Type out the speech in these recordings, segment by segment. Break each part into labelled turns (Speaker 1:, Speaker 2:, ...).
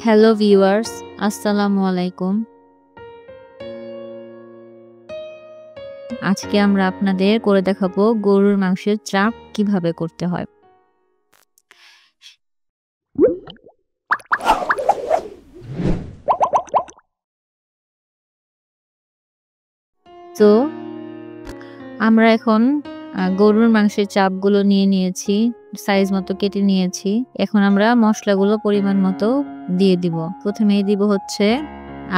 Speaker 1: Hello viewers, আসসালামু আলাইকুম। আজকে আমরা আপনাদের করে দেখাবো গরুর মাংসের চাপ কিভাবে করতে হয়। তো আমরা এখন গরুর মাংসের চাপগুলো নিয়ে নিয়েছি, সাইজ মতো কেটে নিয়েছি। এখন আমরা মশলাগুলো পরিমাণ মতো দিয়ে দিব। প্রথমেই দিব হচ্ছে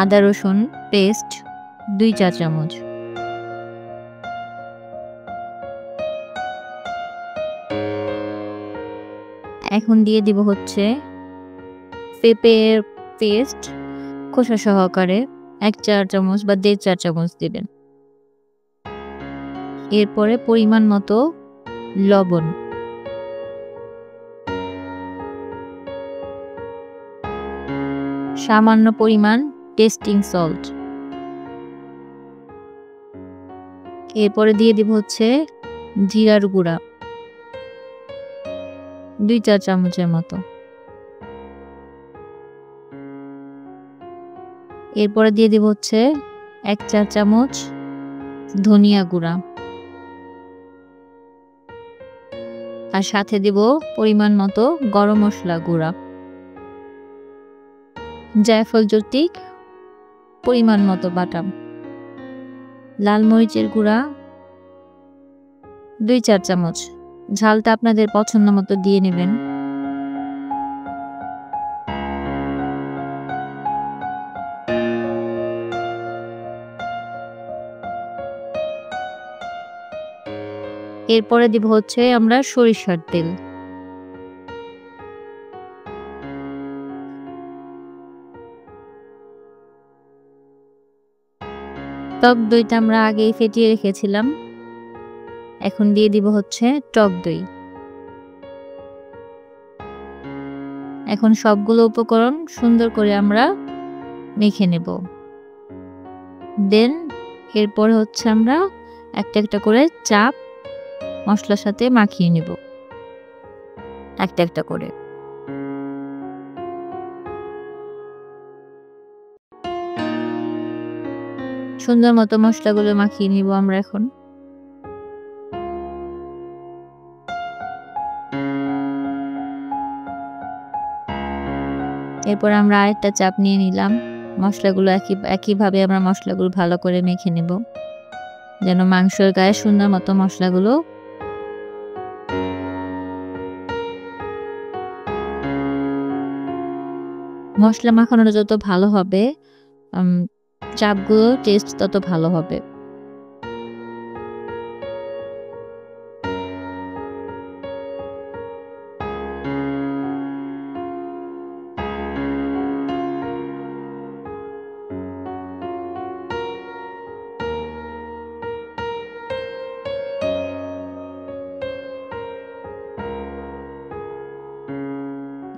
Speaker 1: আদা রসুন পেস্ট 2 চা চামচ। এখন দিয়ে দিব হচ্ছে পেঁপের পেস্ট খোসা সহকারে 1 চা চামচ বা 1.5 চা চামচ দিবেন। এরপরে পরিমাণ মতো লবণ, সামান্য পরিমাণ টেস্টিং সল্ট। এরপরে দিয়ে দিব হচ্ছে জিরার গুঁড়া 2 চা চামচের মতো। এরপরে দিয়ে দিব হচ্ছে 1 চা চামচ ধনিয়া গুঁড়া, আর সাথে দিব পরিমাণ মতো গরম মশলা গুঁড়া, জায়ফল জৈত্রিক পরিমাণ মতো বাটা, লাল মরিচের গুঁড়া 2 চা চামচ। ঝালটা আপনাদের পছন্দ মতো দিয়ে নেবেন। এরপরে দিব হচ্ছে আমরা সরিষার তেল। টক দইটা আমরা আগেই ফেটিয়ে রেখেছিলাম। এখন দিয়ে দিব হচ্ছে টক দই। এখন সবগুলো উপকরণ সুন্দর করে আমরা মেখে নেব। দেন এরপরে হচ্ছে আমরা একটা একটা করে চাপ মশলার সাথে মাখিয়ে নেব, একটা একটা করে। সুন্দর মতো মশলাগুলো মাখিয়ে নিব আমরা এখন। এরপর আমরা আরেকটা চাপ নিয়ে নিলাম। মশলাগুলো একইভাবে আমরা মশলাগুলো ভালো করে মেখে নেব, যেন মাংসের গায়ে সুন্দর মতো মশলাগুলো মশলা মাখানোটা যত ভালো হবে চাপগুলো টেস্ট তত ভালো হবে।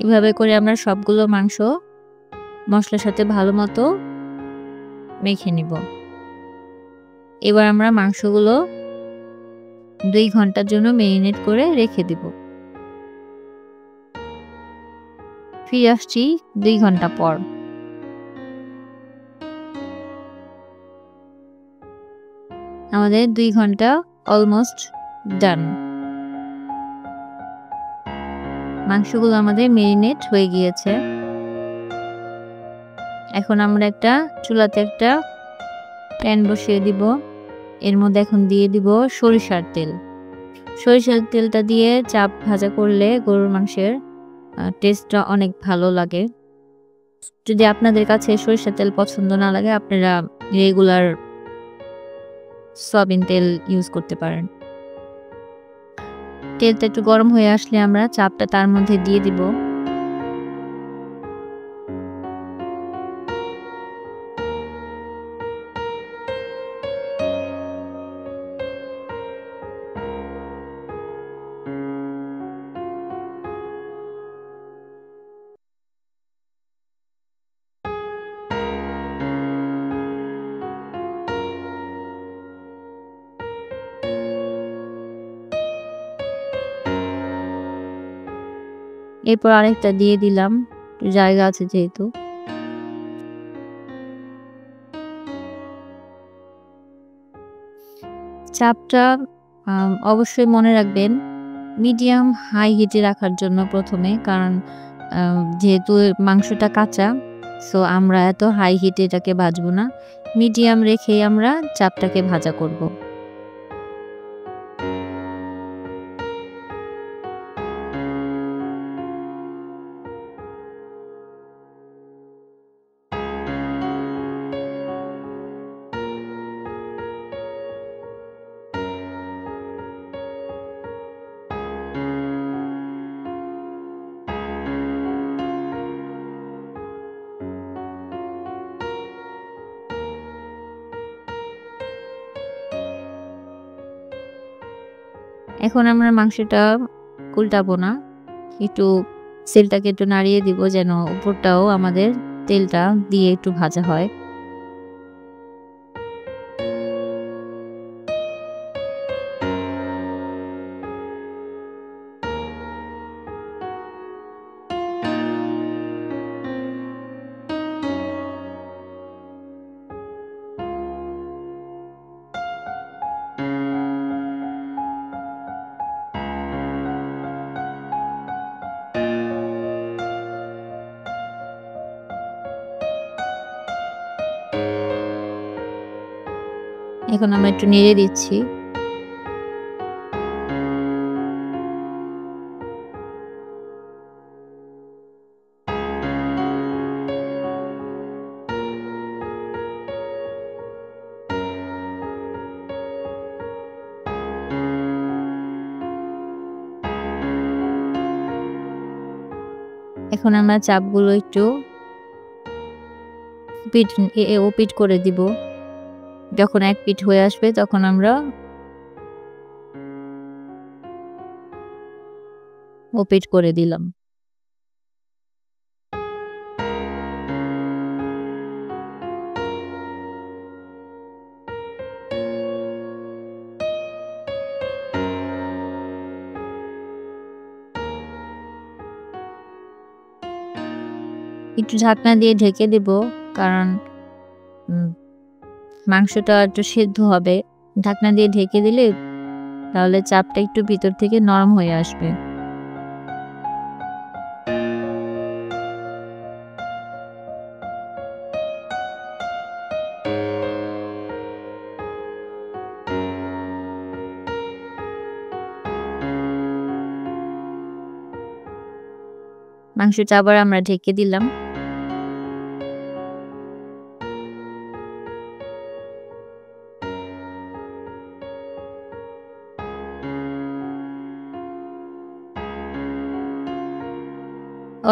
Speaker 1: এভাবে করে আমরা সবগুলো মাংস মশলার সাথে ভালো মতো মেখে নিব। এবার আমরা মাংসগুলো 2 ঘন্টার জন্য ম্যারিনেট করে রেখে দিব। ফিরে আসছি 2 ঘন্টা পর। আমাদের 2 ঘন্টা অলমোস্ট ডান। মাংসগুলো আমাদের ম্যারিনেট হয়ে গিয়েছে। এখন আমরা চুলাতে একটা প্যান বসিয়ে দিব। এর মধ্যে এখন দিয়ে দিব সরিষার তেল। সরিষার তেলটা দিয়ে চাপ ভাজা করলে গরুর মাংসের টেস্টটা অনেক ভালো লাগে। যদি আপনাদের কাছে সরিষার তেল পছন্দ না লাগে, আপনারা রেগুলার সয়াবিন তেল ইউজ করতে পারেন। তেলটা একটু গরম হয়ে আসলে আমরা চাপটা তার মধ্যে দিয়ে দিব। এরপর আরেকটা দিয়ে দিলাম। একটু জায়গা আছে যেহেতু। চাপটা অবশ্যই মনে রাখবেন মিডিয়াম হাই হিটে রাখার জন্য ১ম এ। কারণ আ যেহেতু মাংসটা কাঁচা, সো আমরা এত হাই হিটে এটাকে ভাজবো না। মিডিয়াম রেখেই আমরা চাপটাকে ভাজা করব। এখন আমরা মাংসটা উল্টাবো না। একটু তেলটাকে একটু নাড়িয়ে দিব যেন উপরটাও আমাদের তেলটা দিয়ে একটু ভাজা হয়। এখন আমরা একটু নেড়ে দিচ্ছি। এখন আমরা চাপগুলো একটু পিঠ ওপিঠ করে দিব। যখন এক পিঠ হয়ে আসবে তখন আমরা ওপিঠ করে দিলাম। একটু ঢাকনা দিয়ে ঢেকে দিব কারণ উম মাংসটা একটু সেদ্ধ হবে। ঢাকনা দিয়ে ঢেকে দিলে তাহলে চাপটা একটু ভিতর থেকে নরম হয়ে আসবে। মাংসটা আবার আমরা ঢেকে দিলাম।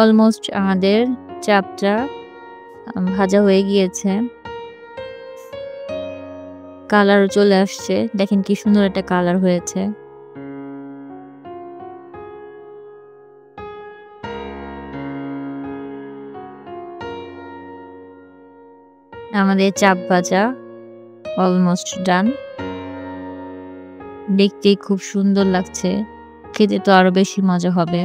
Speaker 1: অলমোস্ট আমাদের চাপটা ভাজা হয়ে গিয়েছে। কালারও চলে আসছে। দেখেন কি সুন্দর একটা কালার হয়েছে। আমাদের চাপ ভাজা অলমোস্ট ডান। দেখতে খুব সুন্দর লাগছে। খেতে তো আরো বেশি মজা হবে।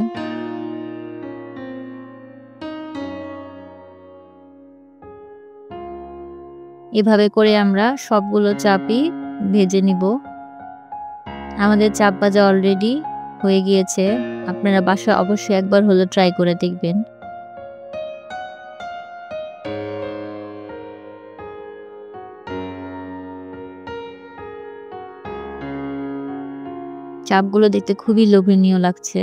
Speaker 1: এভাবে করে আমরা সবগুলো চাপই ভেজে নিব। আমাদের চাপ ভাজা অলরেডি হয়ে গিয়েছে। আপনারা বাসায় অবশ্যই একবার হলেও ট্রাই করে দেখবেন। চাপগুলো দেখতে খুবই লোভনীয় লাগছে।